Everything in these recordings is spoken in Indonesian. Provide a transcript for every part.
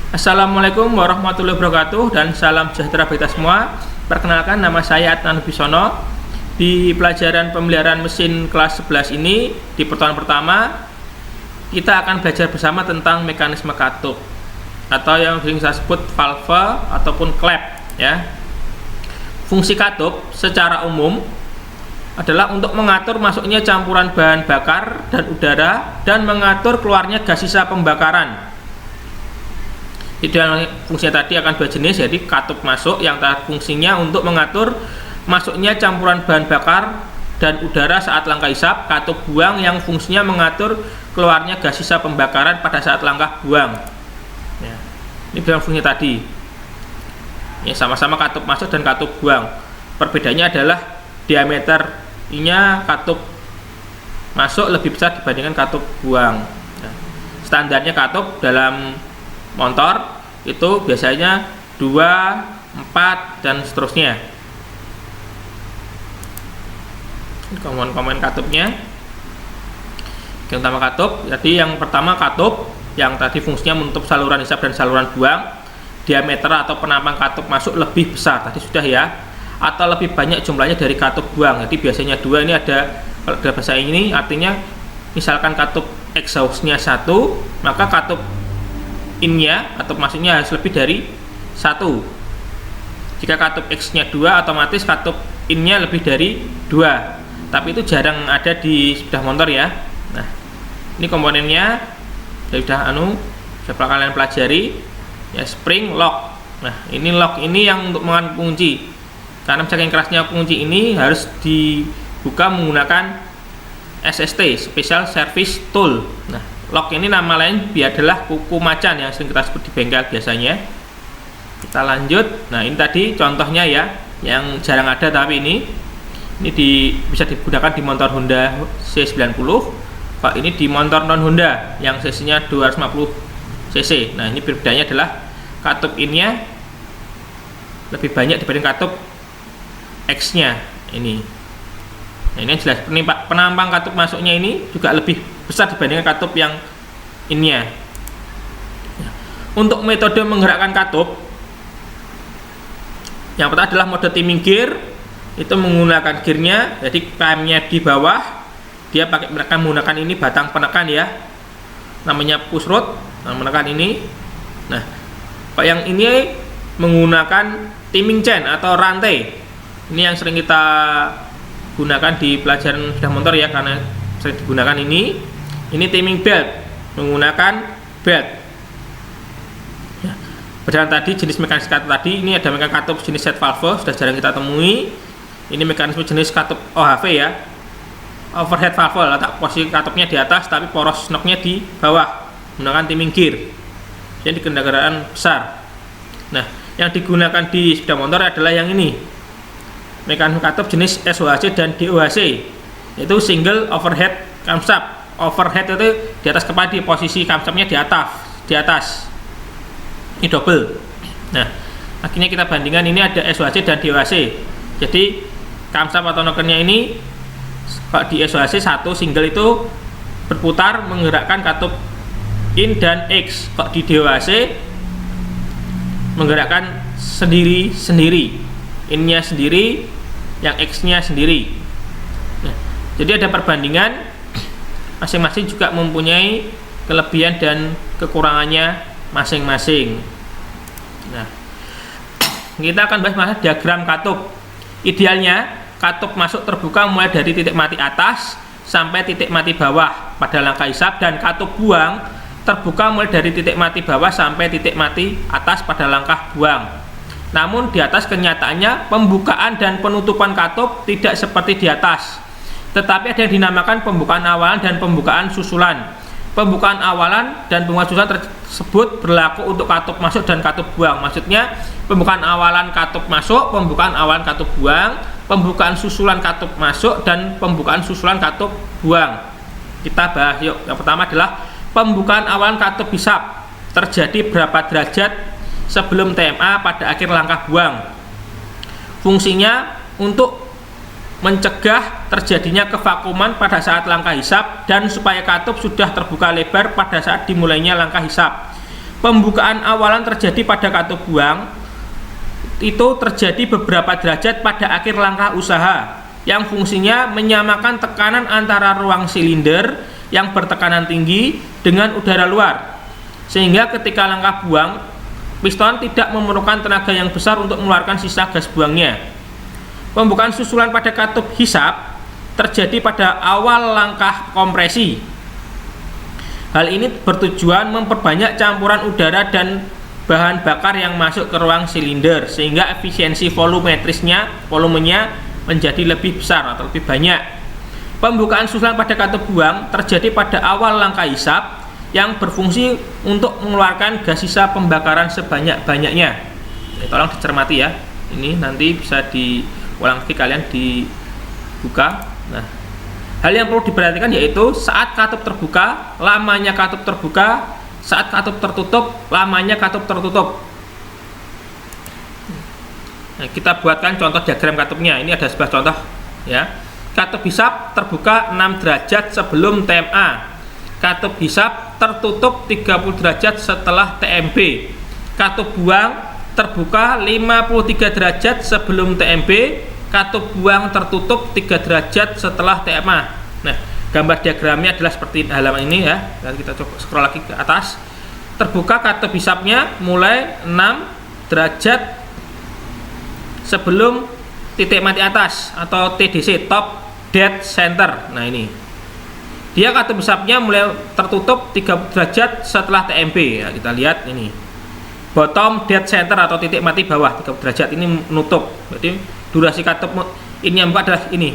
Assalamualaikum warahmatullahi wabarakatuh dan salam sejahtera bagi kita semua. Perkenalkan, nama saya Adnan Bisono. Di pelajaran pemeliharaan mesin kelas 11 ini, di pertemuan pertama kita akan belajar bersama tentang mekanisme katup atau yang sering saya sebut valve ataupun klep ya. Fungsi katup secara umum adalah untuk mengatur masuknya campuran bahan bakar dan udara dan mengatur keluarnya gas sisa pembakaran. Ideal fungsinya tadi akan dua jenis, jadi katup masuk yang fungsinya untuk mengatur masuknya campuran bahan bakar dan udara saat langkah hisap, katup buang yang fungsinya mengatur keluarnya gas sisa pembakaran pada saat langkah buang ya. Ini dalam fungsi tadi ya, sama-sama katup masuk dan katup buang. Perbedaannya adalah diameternya katup masuk lebih besar dibandingkan katup buang ya. Standarnya katup dalam motor itu biasanya 2, 4 dan seterusnya. Komponen katupnya. Yang pertama katup, jadi yang pertama katup yang tadi fungsinya menutup saluran hisap dan saluran buang. Diameter atau penampang katup masuk lebih besar tadi sudah ya, atau lebih banyak jumlahnya dari katup buang. Jadi biasanya 2, ini ada kalau dalam bahasa ini artinya misalkan katup exhaustnya 1, maka katup innya atau masuknya harus lebih dari 1. Jika katup X nya 2, otomatis katup innya lebih dari 2, tapi itu jarang ada di sepeda motor ya. Nah, ini komponennya sudah kalian pelajari ya, spring lock. Nah, ini lock ini yang untuk mengangkat kunci, karena saking kerasnya kunci ini harus dibuka menggunakan SST, Special Service Tool. Nah, lock ini nama lain adalah kuku macan yang sering kita sebut di bengkel biasanya. Kita lanjut. Nah, ini tadi contohnya ya, yang jarang ada tapi ini bisa digunakan di motor Honda C90. Pak, ini di motor non Honda yang cc-nya 250 cc. Nah, ini perbedaannya adalah katup innya lebih banyak dibanding katup X-nya ini. Nah, ini jelas penampang katup masuknya ini juga lebih besar dibandingkan katup yang innya. Untuk metode menggerakkan katup, yang pertama adalah mode timing gear. Itu menggunakan gearnya, jadi PM-nya di bawah, dia menggunakan ini batang penekan ya, namanya push rod. Nah, menekan ini. Nah, Pak, yang ini menggunakan timing chain atau rantai. Ini yang sering kita gunakan di pelajaran sepeda motor ya, karena sering digunakan ini. Ini timing belt, menggunakan belt ya. Berdasarkan tadi jenis mekanisme katup tadi, ini ada mekanisme katup jenis set valve, sudah jarang kita temui. Ini mekanisme jenis katup OHV ya, overhead valve, letak posisi katupnya di atas tapi poros knocknya di bawah, menggunakan timing gear. Jadi kendaraan besar. Nah, yang digunakan di sepeda motor adalah yang ini, mekanisme katup jenis SOHC dan DOHC, yaitu single overhead camshaft. Overhead itu di atas kepala, di posisi camshaftnya di atas. Ini double. Nah, akhirnya kita bandingkan, ini ada SOHC dan DOHC. Jadi camshaft atau knockernya ini, kalau di SOHC 1 single itu berputar menggerakkan katup in dan X. Kalau di DOHC menggerakkan sendiri-sendiri, innya sendiri, yang X-nya sendiri. Nah, jadi ada perbandingan, masing-masing juga mempunyai kelebihan dan kekurangannya masing-masing. Nah, kita akan bahas masalah diagram katup. Idealnya katup masuk terbuka mulai dari titik mati atas sampai titik mati bawah pada langkah hisap, dan katup buang terbuka mulai dari titik mati bawah sampai titik mati atas pada langkah buang. Namun di atas kenyataannya pembukaan dan penutupan katup tidak seperti di atas, tetapi ada yang dinamakan pembukaan awalan dan pembukaan susulan. Pembukaan awalan dan pembukaan susulan tersebut berlaku untuk katup masuk dan katup buang. Maksudnya pembukaan awalan katup masuk, pembukaan awalan katup buang, pembukaan susulan katup masuk, dan pembukaan susulan katup buang. Kita bahas yuk. Yang pertama adalah pembukaan awalan katup hisap. Terjadi berapa derajat sebelum TMA pada akhir langkah buang. Fungsinya untuk mencegah terjadinya kevakuman pada saat langkah hisap dan supaya katup sudah terbuka lebar pada saat dimulainya langkah hisap. pembukaan awalan terjadi pada katup buang itu terjadi beberapa derajat pada akhir langkah usaha yang fungsinya menyamakan tekanan antara ruang silinder yang bertekanan tinggi dengan udara luar, sehingga ketika langkah buang piston tidak memerlukan tenaga yang besar untuk mengeluarkan sisa gas buangnya. Pembukaan susulan pada katup hisap terjadi pada awal langkah kompresi. Hal ini bertujuan memperbanyak campuran udara dan bahan bakar yang masuk ke ruang silinder, sehingga efisiensi volumenya menjadi lebih besar atau lebih banyak. Pembukaan susulan pada katup buang terjadi pada awal langkah hisap yang berfungsi untuk mengeluarkan gas sisa pembakaran sebanyak-banyaknya. Tolong dicermati ya, ini nanti bisa diulang lagi, kalian dibuka. Nah, hal yang perlu diperhatikan yaitu saat katup terbuka, lamanya katup terbuka; saat katup tertutup, lamanya katup tertutup. Nah, kita buatkan contoh diagram katupnya. Ini ada sebuah contoh ya. Katup hisap terbuka 6 derajat sebelum TMA. Katup hisap tertutup 30 derajat setelah TMB. Katup buang terbuka 53 derajat sebelum TMB. Katup buang tertutup 3 derajat setelah TMA. Nah, gambar diagramnya adalah seperti halaman ini ya. Nanti kita coba scroll lagi ke atas. Terbuka katup hisapnya mulai 6 derajat sebelum titik mati atas atau TDC, top dead center. Nah, ini dia katup hisapnya mulai tertutup 30 derajat setelah TMB. Nah, kita lihat ini bottom dead center atau titik mati bawah 30 derajat ini menutup. Berarti durasi katup ini yang buka adalah ini,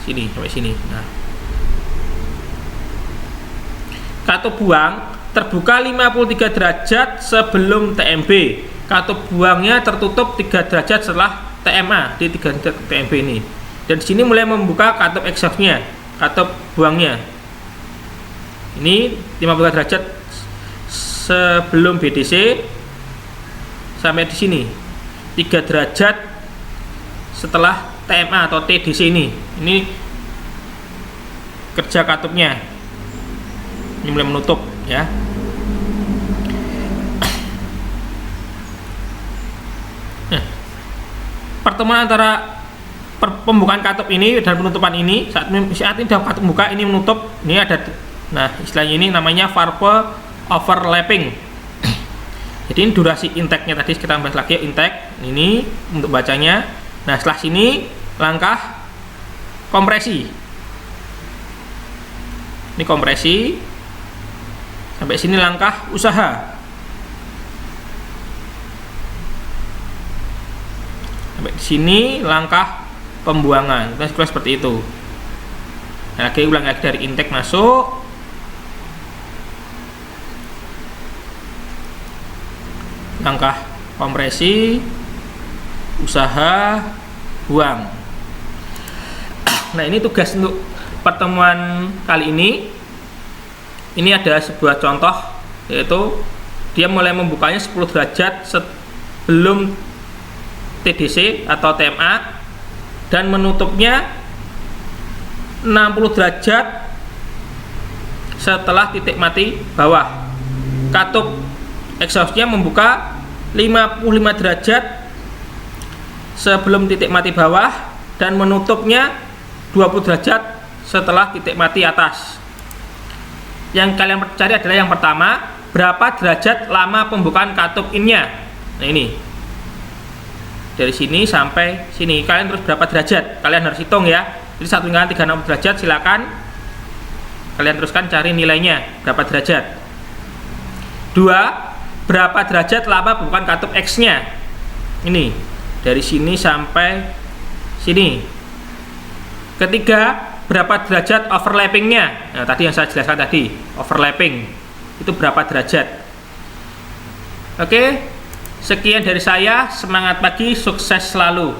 sini sampai sini. Nah, katup buang terbuka 53 derajat sebelum TMB. Katup buangnya tertutup 3 derajat setelah TMA di 3 TMB ini. Dan di sini mulai membuka katup exhaustnya, katup buangnya. Ini 53 derajat sebelum BDC sampai di sini 3 derajat setelah TMA atau TDC ini. Ini kerja katupnya. Ini mulai menutup ya. Nah, pertemuan antara pembukaan katup ini dan penutupan ini, saat ini dalam katup buka ini menutup, ini ada, nah istilahnya ini namanya varpe overlapping. Jadi ini durasi intake-nya tadi kita bahas lagi intake ini untuk bacanya. Nah, setelah sini langkah kompresi. Ini kompresi. Sampai sini langkah usaha. Sampai di sini langkah pembuangan. Kita seperti itu. Nah, lagi ulang lagi dari intake masuk. Langkah kompresi, usaha, buang. Nah, ini tugas untuk pertemuan kali ini. Ini ada sebuah contoh, yaitu dia mulai membukanya 10 derajat sebelum TDC atau TMA dan menutupnya 60 derajat setelah titik mati bawah. Katup exhaustnya membuka 55 derajat sebelum titik mati bawah dan menutupnya 20 derajat setelah titik mati atas. Yang kalian cari adalah yang pertama, berapa derajat lama pembukaan katup innya. Nah, ini dari sini sampai sini kalian terus berapa derajat, kalian harus hitung ya. Jadi 1,36 derajat, silakan kalian teruskan cari nilainya berapa derajat. 2, berapa derajat lama pembukaan katup X nya. Ini dari sini sampai sini. Ketiga, berapa derajat overlappingnya. Nah, tadi yang saya jelaskan tadi, overlapping itu berapa derajat. Oke, sekian dari saya. Semangat pagi, sukses selalu.